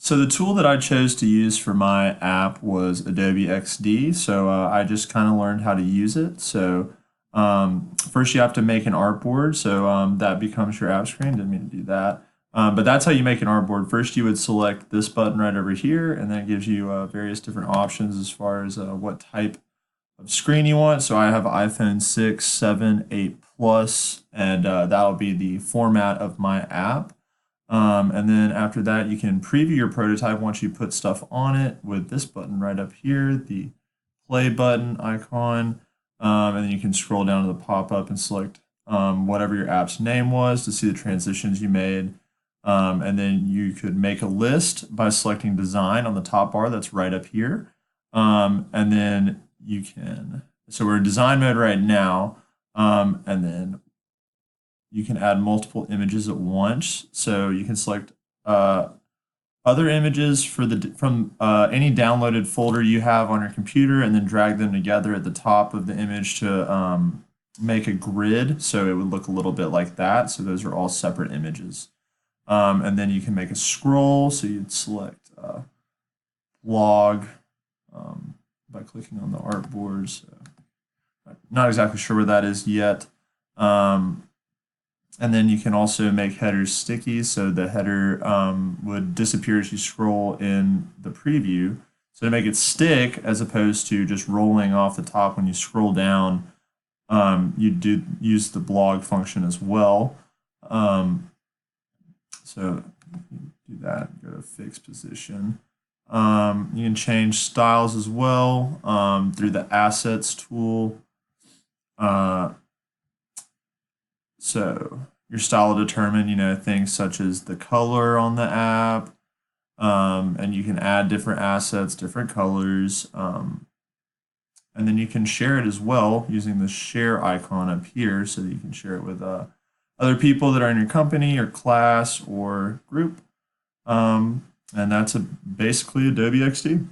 So the tool that I chose to use for my app was Adobe XD. So I just kind of learned how to use it. So first you have to make an artboard. So that becomes your app screen. Didn't mean to do that. But that's how you make an artboard. First you would select this button right over here, and then it gives you various different options as far as what type of screen you want. So I have iPhone 6, 7, 8 Plus, and that'll be the format of my app. And then after that, you can preview your prototype once you put stuff on it with this button right up here, the play button icon. And then you can scroll down to the pop-up and select whatever your app's name was to see the transitions you made. And then you could make a list by selecting design on the top bar that's right up here. And then you can, so we're in design mode right now. And then you can add multiple images at once. So you can select other images from any downloaded folder you have on your computer, and then drag them together at the top of the image to make a grid. So it would look a little bit like that. So those are all separate images. And then you can make a scroll. So you'd select blog by clicking on the artboard. So I'm not exactly sure where that is yet. And then you can also make headers sticky, so the header would disappear as you scroll in the preview. So to make it stick, as opposed to just rolling off the top when you scroll down, you do use the blog function as well. So do that, go to fixed position. You can change styles as well through the assets tool. So your style will determine, things such as the color on the app, and you can add different assets, different colors, and then you can share it as well using the share icon up here, so that you can share it with other people that are in your company or class or group. And that's basically Adobe XD.